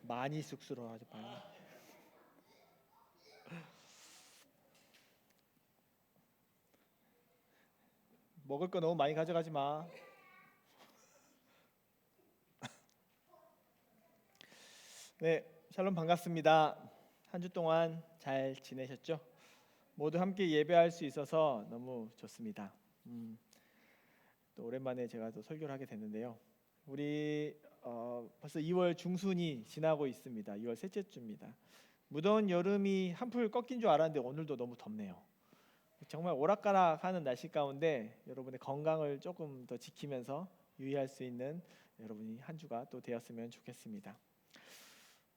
많이 쑥스러워하죠. 먹을 거 너무 많이 가져가지 마. 네, 샬롬 반갑습니다. 한 주 동안 잘 지내셨죠? 모두 함께 예배할 수 있어서 너무 좋습니다. 또 오랜만에 제가 또 설교를 하게 됐는데요. 우리 벌써 2월 중순이 지나고 있습니다. 2월 셋째 주입니다. 무더운 여름이 한풀 꺾인 줄 알았는데 오늘도 너무 덥네요. 정말 오락가락하는 날씨 가운데 여러분의 건강을 조금 더 지키면서 유의할 수 있는 여러분이 한 주가 또 되었으면 좋겠습니다.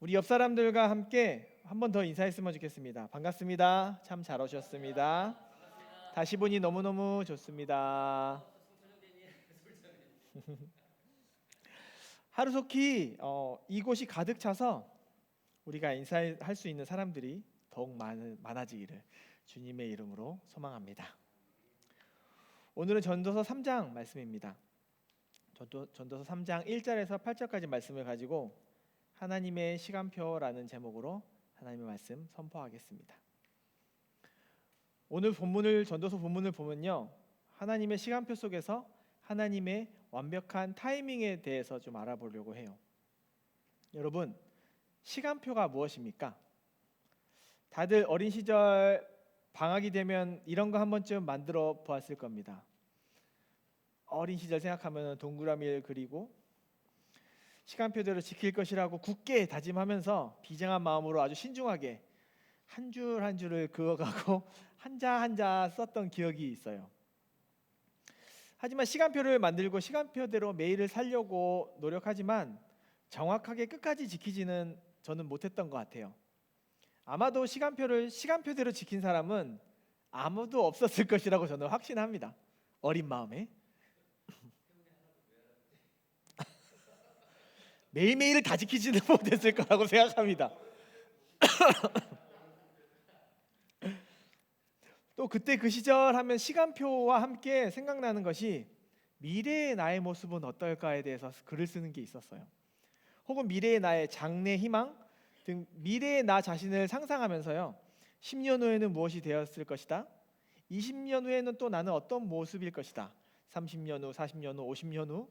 우리 옆 사람들과 함께 한 번 더 인사했으면 좋겠습니다. 반갑습니다. 참 잘 오셨습니다. 다시 보니 너무너무 좋습니다. 하루속히 이곳이 가득 차서 우리가 인사할 수 있는 사람들이 더욱 많아지기를 주님의 이름으로 소망합니다. 오늘은 전도서 3장 말씀입니다. 전도서 3장 1절에서 8절까지 말씀을 가지고 하나님의 시간표라는 제목으로 하나님의 말씀 선포하겠습니다. 오늘 전도서 본문을 보면요, 하나님의 시간표 속에서 하나님의 완벽한 타이밍에 대해서 좀 알아보려고 해요. 여러분, 시간표가 무엇입니까? 다들 어린 시절 방학이 되면 이런 거 한 번쯤 만들어 보았을 겁니다. 어린 시절 생각하면 동그라미를 그리고 시간표대로 지킬 것이라고 굳게 다짐하면서 비장한 마음으로 아주 신중하게 한 줄 한 줄을 그어가고 한자 한자 썼던 기억이 있어요. 하지만 시간표를 만들고 시간표대로 매일을 살려고 노력하지만 정확하게 끝까지 지키지는 저는 못했던 것 같아요. 아마도 시간표를 시간표대로 지킨 사람은 아무도 없었을 것이라고 저는 확신합니다. 어린 마음에. 매일매일을 다 지키지는 못했을 거라고 생각합니다. 또 그때 그 시절 하면 시간표와 함께 생각나는 것이 미래의 나의 모습은 어떨까에 대해서 글을 쓰는 게 있었어요. 혹은 미래의 나의 장래 희망 등 미래의 나 자신을 상상하면서요, 10년 후에는 무엇이 되었을 것이다, 20년 후에는 또 나는 어떤 모습일 것이다, 30년 후, 40년 후, 50년 후,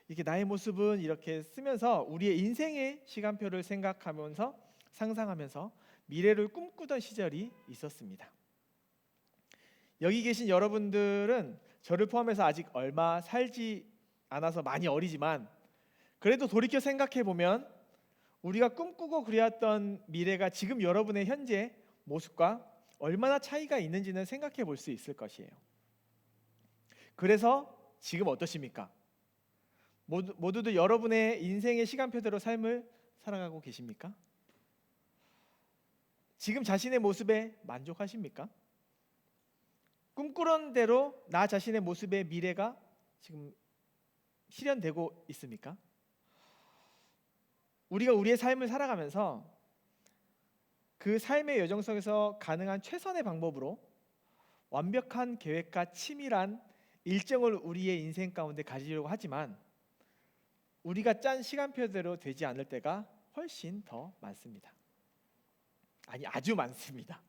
이렇게 나의 모습은 이렇게 쓰면서 우리의 인생의 시간표를 생각하면서 상상하면서 미래를 꿈꾸던 시절이 있었습니다. 여기 계신 여러분들은 저를 포함해서 아직 얼마 살지 않아서 많이 어리지만 그래도 돌이켜 생각해 보면 우리가 꿈꾸고 그리웠던 미래가 지금 여러분의 현재 모습과 얼마나 차이가 있는지는 생각해 볼 수 있을 것이에요. 그래서 지금 어떠십니까? 모두들 여러분의 인생의 시간표대로 삶을 살아가고 계십니까? 지금 자신의 모습에 만족하십니까? 꿈꾸던 대로 나 자신의 모습의 미래가 지금 실현되고 있습니까? 우리가 우리의 삶을 살아가면서 그 삶의 여정 속에서 가능한 최선의 방법으로 완벽한 계획과 치밀한 일정을 우리의 인생 가운데 가지려고 하지만 우리가 짠 시간표대로 되지 않을 때가 훨씬 더 많습니다. 아니, 아주 많습니다.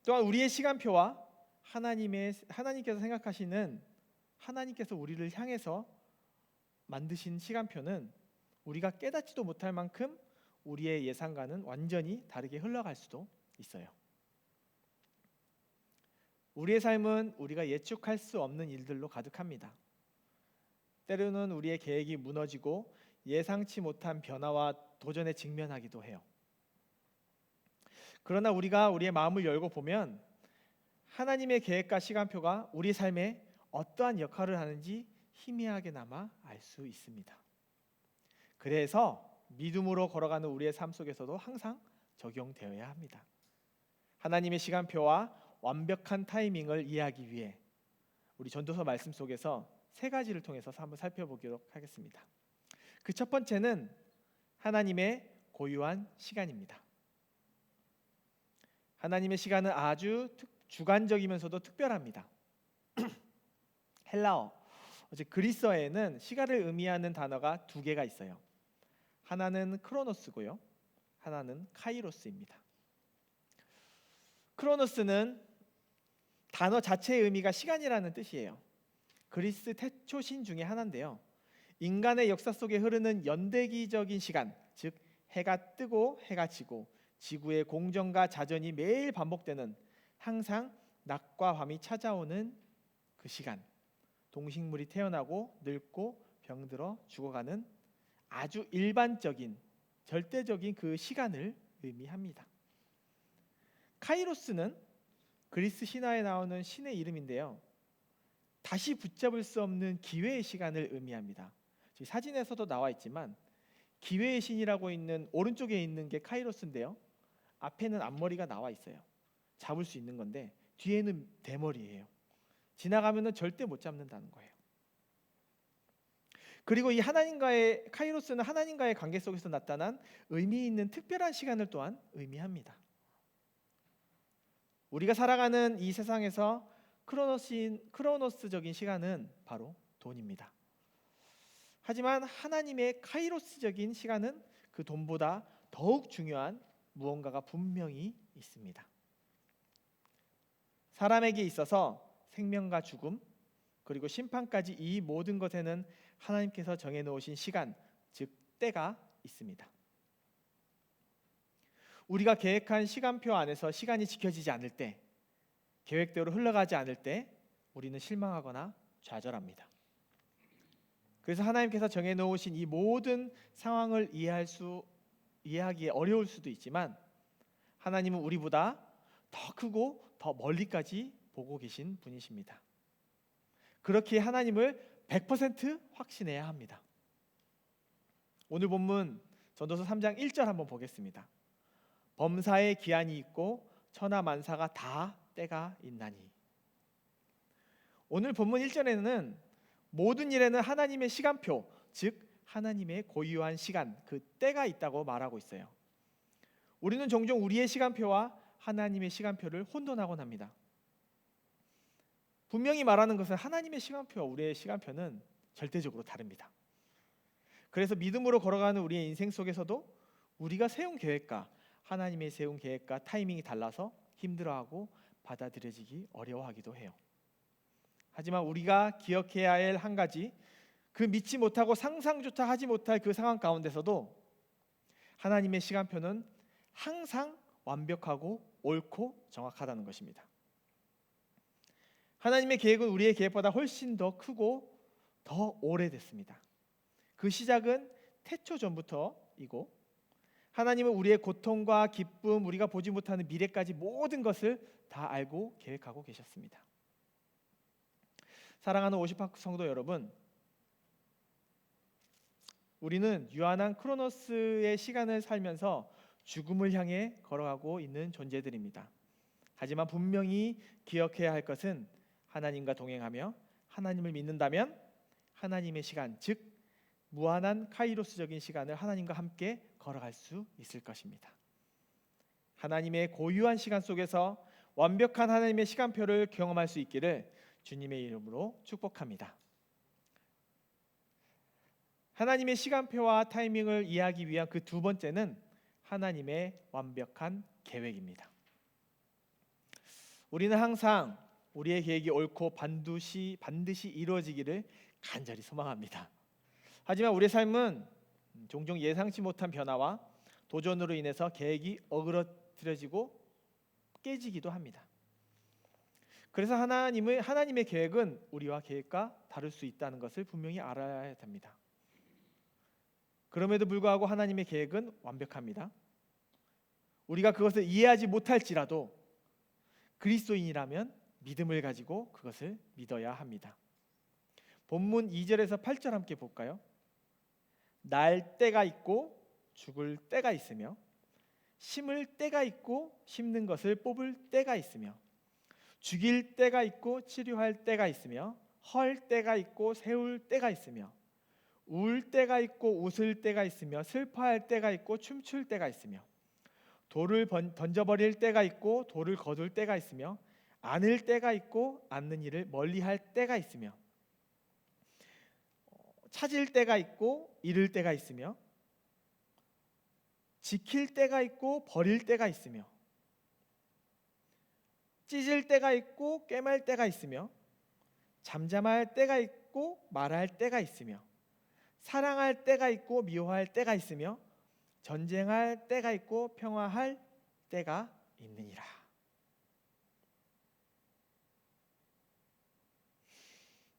또한 우리의 시간표와 하나님께서 생각하시는, 하나님께서 우리를 향해서 만드신 시간표는 우리가 깨닫지도 못할 만큼 우리의 예상과는 완전히 다르게 흘러갈 수도 있어요. 우리의 삶은 우리가 예측할 수 없는 일들로 가득합니다. 때로는 우리의 계획이 무너지고 예상치 못한 변화와 도전에 직면하기도 해요. 그러나 우리가 우리의 마음을 열고 보면 하나님의 계획과 시간표가 우리 삶에 어떠한 역할을 하는지 희미하게나마 알 수 있습니다. 그래서 믿음으로 걸어가는 우리의 삶 속에서도 항상 적용되어야 합니다. 하나님의 시간표와 완벽한 타이밍을 이해하기 위해 우리 전도서 말씀 속에서 세 가지를 통해서 한번 살펴보도록 하겠습니다. 그 첫 번째는 하나님의 고유한 시간입니다. 하나님의 시간은 아주 주관적이면서도 특별합니다. 헬라어 즉 그리스어에는 시간을 의미하는 단어가 두 개가 있어요. 하나는 크로노스고요, 하나는 카이로스입니다. 크로노스는 단어 자체의 의미가 시간이라는 뜻이에요. 그리스 태초신 중에 하나인데요. 인간의 역사 속에 흐르는 연대기적인 시간, 즉 해가 뜨고 해가 지고 지구의 공전과 자전이 매일 반복되는, 항상 낮과 밤이 찾아오는 그 시간, 동식물이 태어나고 늙고 병들어 죽어가는 아주 일반적인 절대적인 그 시간을 의미합니다. 카이로스는 그리스 신화에 나오는 신의 이름인데요, 다시 붙잡을 수 없는 기회의 시간을 의미합니다. 사진에서도 나와 있지만 기회의 신이라고 있는 오른쪽에 있는 게 카이로스인데요, 앞에는 앞머리가 나와 있어요. 잡을 수 있는 건데 뒤에는 대머리예요. 지나가면은 절대 못 잡는다는 거예요. 그리고 이 하나님과의 카이로스는 하나님과의 관계 속에서 나타난 의미 있는 특별한 시간을 또한 의미합니다. 우리가 살아가는 이 세상에서 크로노스적인 시간은 바로 돈입니다. 하지만 하나님의 카이로스적인 시간은 그 돈보다 더욱 중요한 무언가가 분명히 있습니다. 사람에게 있어서 생명과 죽음 그리고 심판까지 이 모든 것에는 하나님께서 정해놓으신 시간, 즉 때가 있습니다. 우리가 계획한 시간표 안에서 시간이 지켜지지 않을 때, 계획대로 흘러가지 않을 때 우리는 실망하거나 좌절합니다. 그래서 하나님께서 정해놓으신 이 모든 상황을 이해하기에 어려울 수도 있지만, 하나님은 우리보다 더 크고 더 멀리까지 보고 계신 분이십니다. 그렇게 하나님을 100% 확신해야 합니다. 오늘 본문 전도서 3장 1절 한번 보겠습니다. 범사에 기한이 있고 천하 만사가 다 때가 있나니. 오늘 본문 1절에는 모든 일에는 하나님의 시간표, 즉 하나님의 고유한 시간, 그 때가 있다고 말하고 있어요. 우리는 종종 우리의 시간표와 하나님의 시간표를 혼돈하곤 합니다. 분명히 말하는 것은 하나님의 시간표와 우리의 시간표는 절대적으로 다릅니다. 그래서 믿음으로 걸어가는 우리의 인생 속에서도 우리가 세운 계획과 하나님의 세운 계획과 타이밍이 달라서 힘들어하고 받아들여지기 어려워하기도 해요. 하지만 우리가 기억해야 할 한 가지, 그 믿지 못하고 상상조차 하지 못할 그 상황 가운데서도 하나님의 시간표는 항상 완벽하고 옳고 정확하다는 것입니다. 하나님의 계획은 우리의 계획보다 훨씬 더 크고 더 오래됐습니다. 그 시작은 태초 전부터이고, 하나님은 우리의 고통과 기쁨, 우리가 보지 못하는 미래까지 모든 것을 다 알고 계획하고 계셨습니다. 사랑하는 50학 성도 여러분, 우리는 유한한 크로노스의 시간을 살면서 죽음을 향해 걸어가고 있는 존재들입니다. 하지만 분명히 기억해야 할 것은 하나님과 동행하며 하나님을 믿는다면 하나님의 시간, 즉 무한한 카이로스적인 시간을 하나님과 함께 걸어갈 수 있을 것입니다. 하나님의 고유한 시간 속에서 완벽한 하나님의 시간표를 경험할 수 있기를 주님의 이름으로 축복합니다. 하나님의 시간표와 타이밍을 이해하기 위한 그 두 번째는 하나님의 완벽한 계획입니다. 우리는 항상 우리의 계획이 옳고 반드시 이루어지기를 간절히 소망합니다. 하지만 우리의 삶은 종종 예상치 못한 변화와 도전으로 인해서 계획이 어그러뜨려지고 깨지기도 합니다. 그래서 하나님의 계획은 우리와 계획과 다를 수 있다는 것을 분명히 알아야 됩니다. 그럼에도 불구하고 하나님의 계획은 완벽합니다. 우리가 그것을 이해하지 못할지라도 그리스도인이라면 믿음을 가지고 그것을 믿어야 합니다. 본문 2절에서 8절 함께 볼까요? 날 때가 있고 죽을 때가 있으며 심을 때가 있고 심는 것을 뽑을 때가 있으며 죽일 때가 있고 치료할 때가 있으며 헐 때가 있고 세울 때가 있으며 울 때가 있고 웃을 때가 있으며 슬퍼할 때가 있고 춤출 때가 있으며 돌을 던져버릴 때가 있고 돌을 거둘 때가 있으며 안을 때가 있고 안는 일을 멀리할 때가 있으며 찾을 때가 있고 잃을 때가 있으며, 지킬 때가 있고 버릴 때가 있으며, 찢을 때가 있고 꿰맬 때가 있으며, 잠잠할 때가 있고 말할 때가 있으며, 사랑할 때가 있고 미워할 때가 있으며, 전쟁할 때가 있고 평화할 때가 있느니라.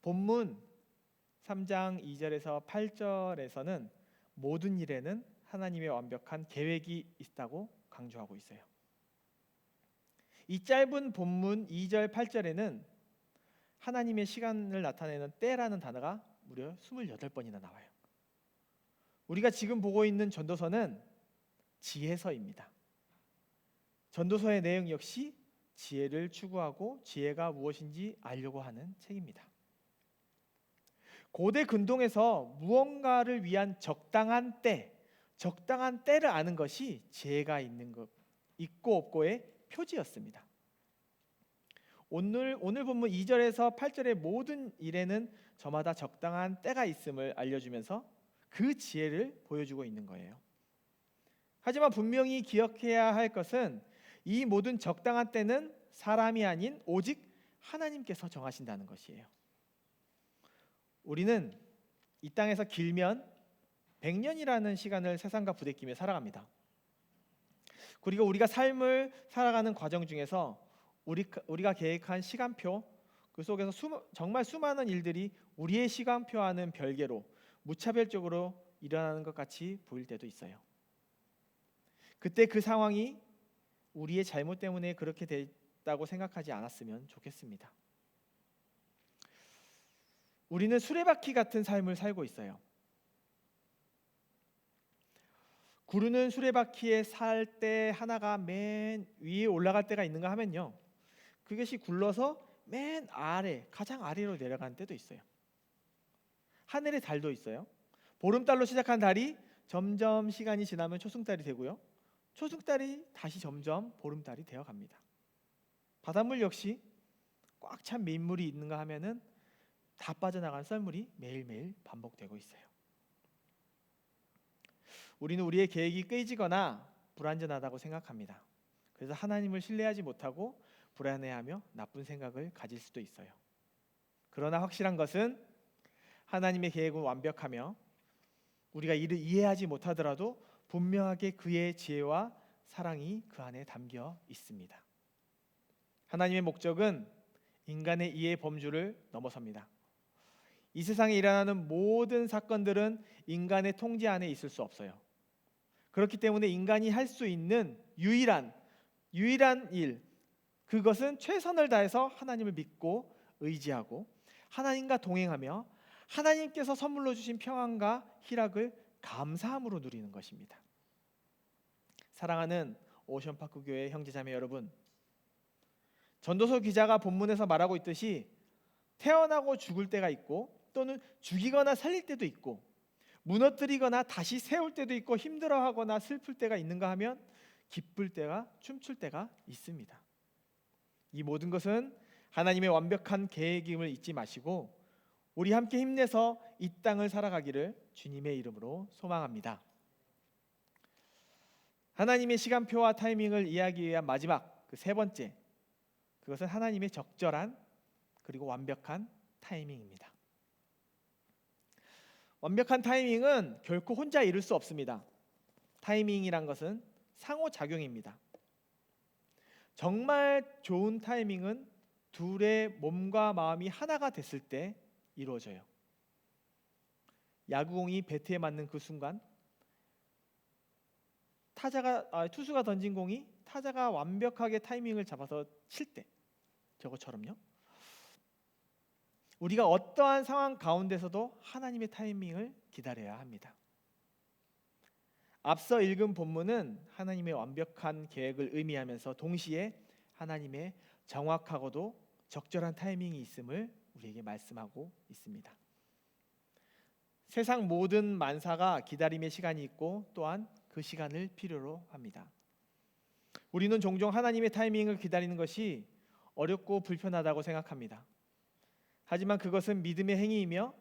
본문 3장 2절에서 8절에서는 모든 일에는 하나님의 완벽한 계획이 있다고 강조하고 있어요. 이 짧은 본문 2절 8절에는 하나님의 시간을 나타내는 때라는 단어가 무려 28번이나 나와요. 우리가 지금 보고 있는 전도서는 지혜서입니다. 전도서의 내용 역시 지혜를 추구하고 지혜가 무엇인지 알려고 하는 책입니다. 고대 근동에서 무언가를 위한 적당한 때를 아는 것이 지혜가 있는 것, 있고 없고의 표지였습니다. 오늘 본문 2절에서 8절의 모든 일에는 저마다 적당한 때가 있음을 알려주면서 그 지혜를 보여주고 있는 거예요. 하지만 분명히 기억해야 할 것은 이 모든 적당한 때는 사람이 아닌 오직 하나님께서 정하신다는 것이에요. 우리는 이 땅에서 길면 100년이라는 시간을 세상과 부대끼며 살아갑니다. 그리고 우리가 삶을 살아가는 과정 중에서 우리가 계획한 시간표, 그 속에서 정말 수많은 일들이 우리의 시간표와는 별개로 무차별적으로 일어나는 것 같이 보일 때도 있어요. 그때 그 상황이 우리의 잘못 때문에 그렇게 됐다고 생각하지 않았으면 좋겠습니다. 우리는 수레바퀴 같은 삶을 살고 있어요. 구르는 수레바퀴에 살 때 하나가 맨 위에 올라갈 때가 있는가 하면요, 그것이 굴러서 맨 아래, 가장 아래로 내려가는 때도 있어요. 하늘의 달도 있어요. 보름달로 시작한 달이 점점 시간이 지나면 초승달이 되고요, 초승달이 다시 점점 보름달이 되어갑니다. 바닷물 역시 꽉 찬 민물이 있는가 하면은 다 빠져나간 썰물이 매일매일 반복되고 있어요. 우리는 우리의 계획이 깨지거나 불완전하다고 생각합니다. 그래서 하나님을 신뢰하지 못하고 불안해하며 나쁜 생각을 가질 수도 있어요. 그러나 확실한 것은 하나님의 계획은 완벽하며 우리가 이를 이해하지 못하더라도 분명하게 그의 지혜와 사랑이 그 안에 담겨 있습니다. 하나님의 목적은 인간의 이해 범주를 넘어섭니다. 이 세상에 일어나는 모든 사건들은 인간의 통제 안에 있을 수 없어요. 그렇기 때문에 인간이 할 수 있는 유일한 일, 그것은 최선을 다해서 하나님을 믿고 의지하고 하나님과 동행하며 하나님께서 선물로 주신 평안과 희락을 감사함으로 누리는 것입니다. 사랑하는 오션파크 교회 형제자매 여러분, 전도서 기자가 본문에서 말하고 있듯이 태어나고 죽을 때가 있고 또는 죽이거나 살릴 때도 있고 무너뜨리거나 다시 세울 때도 있고 힘들어하거나 슬플 때가 있는가 하면 기쁠 때가, 춤출 때가 있습니다. 이 모든 것은 하나님의 완벽한 계획임을 잊지 마시고 우리 함께 힘내서 이 땅을 살아가기를 주님의 이름으로 소망합니다. 하나님의 시간표와 타이밍을 이해하기 위한 마지막 그 세 번째, 그것은 하나님의 적절한 그리고 완벽한 타이밍입니다. 완벽한 타이밍은 결코 혼자 이룰 수 없습니다. 타이밍이란 것은 상호작용입니다. 정말 좋은 타이밍은 둘의 몸과 마음이 하나가 됐을 때 이루어져요. 야구공이 배트에 맞는 그 순간, 투수가 던진 공이 타자가 완벽하게 타이밍을 잡아서 칠 때, 저것처럼요. 우리가 어떠한 상황 가운데서도 하나님의 타이밍을 기다려야 합니다. 앞서 읽은 본문은 하나님의 완벽한 계획을 의미하면서 동시에 하나님의 정확하고도 적절한 타이밍이 있음을 우리에게 말씀하고 있습니다. 세상 모든 만사가 기다림의 시간이 있고 또한 그 시간을 필요로 합니다. 우리는 종종 하나님의 타이밍을 기다리는 것이 어렵고 불편하다고 생각합니다. 하지만 그것은 믿음의 행위이며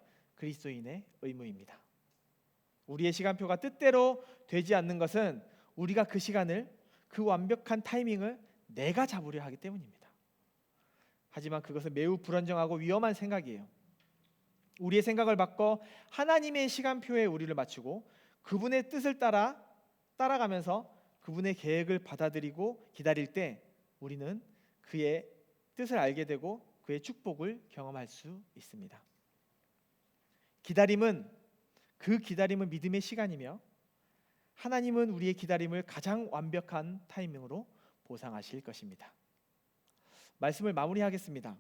그리스도인의 의무입니다. 우리의 시간표가 뜻대로 되지 않는 것은 우리가 그 시간을, 그 완벽한 타이밍을 내가 잡으려 하기 때문입니다. 하지만 그것은 매우 불안정하고 위험한 생각이에요. 우리의 생각을 바꿔 하나님의 시간표에 우리를 맞추고 그분의 뜻을 따라가면서 그분의 계획을 받아들이고 기다릴 때 우리는 그의 뜻을 알게 되고 그의 축복을 경험할 수 있습니다. 그 기다림은 믿음의 시간이며 하나님은 우리의 기다림을 가장 완벽한 타이밍으로 보상하실 것입니다. 말씀을 마무리하겠습니다.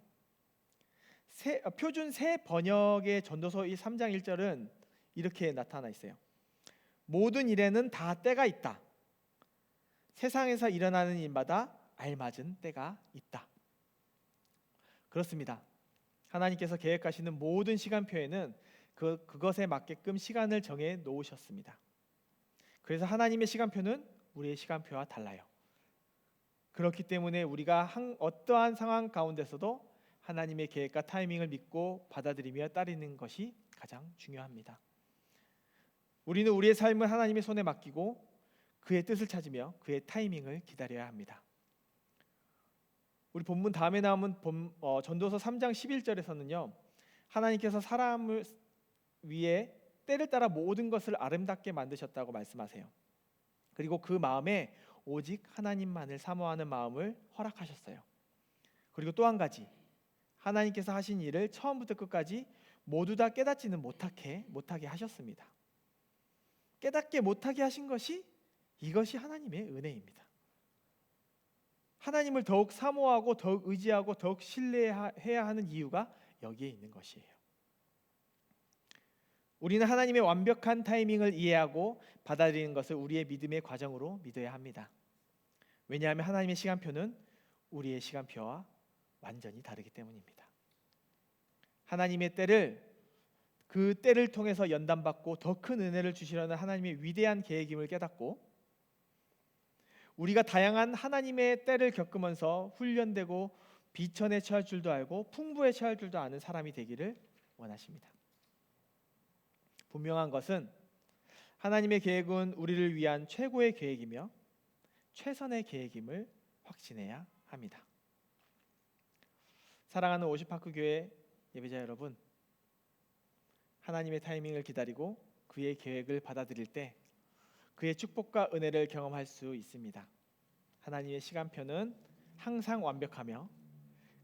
표준 새 번역의 전도서 3장 1절은 이렇게 나타나 있어요. 모든 일에는 다 때가 있다. 세상에서 일어나는 일마다 알맞은 때가 있다. 그렇습니다. 하나님께서 계획하시는 모든 시간표에는 그것에 맞게끔 시간을 정해 놓으셨습니다. 그래서 하나님의 시간표는 우리의 시간표와 달라요. 그렇기 때문에 우리가 어떠한 상황 가운데서도 하나님의 계획과 타이밍을 믿고 받아들이며 따르는 것이 가장 중요합니다. 우리는 우리의 삶을 하나님의 손에 맡기고 그의 뜻을 찾으며 그의 타이밍을 기다려야 합니다. 우리 본문 다음에 나오는 전도서 3장 11절에서는요. 하나님께서 사람을 위해 때를 따라 모든 것을 아름답게 만드셨다고 말씀하세요. 그리고 그 마음에 오직 하나님만을 사모하는 마음을 허락하셨어요. 그리고 또 한 가지, 하나님께서 하신 일을 처음부터 끝까지 모두 다 깨닫지는 못하게 하셨습니다. 깨닫게 못하게 하신 이것이 하나님의 은혜입니다. 하나님을 더욱 사모하고 더욱 의지하고 더욱 신뢰해야 하는 이유가 여기에 있는 것이에요. 우리는 하나님의 완벽한 타이밍을 이해하고 받아들이는 것을 우리의 믿음의 과정으로 믿어야 합니다. 왜냐하면 하나님의 시간표는 우리의 시간표와 완전히 다르기 때문입니다. 하나님의 그 때를 통해서 연단받고 더 큰 은혜를 주시려는 하나님의 위대한 계획임을 깨닫고 우리가 다양한 하나님의 때를 겪으면서 훈련되고 비천에 처할 줄도 알고 풍부에 처할 줄도 아는 사람이 되기를 원하십니다. 분명한 것은 하나님의 계획은 우리를 위한 최고의 계획이며 최선의 계획임을 확신해야 합니다. 사랑하는 오십파크 교회 예배자 여러분, 하나님의 타이밍을 기다리고 그의 계획을 받아들일 때 그의 축복과 은혜를 경험할 수 있습니다. 하나님의 시간표는 항상 완벽하며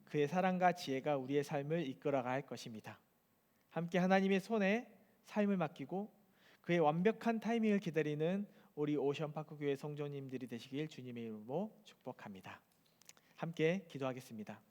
그의 사랑과 지혜가 우리의 삶을 이끌어갈 것입니다. 함께 하나님의 손에 삶을 맡기고 그의 완벽한 타이밍을 기다리는 우리 오션파크 교회 성도님들이 되시길 주님의 이름으로 축복합니다. 함께 기도하겠습니다.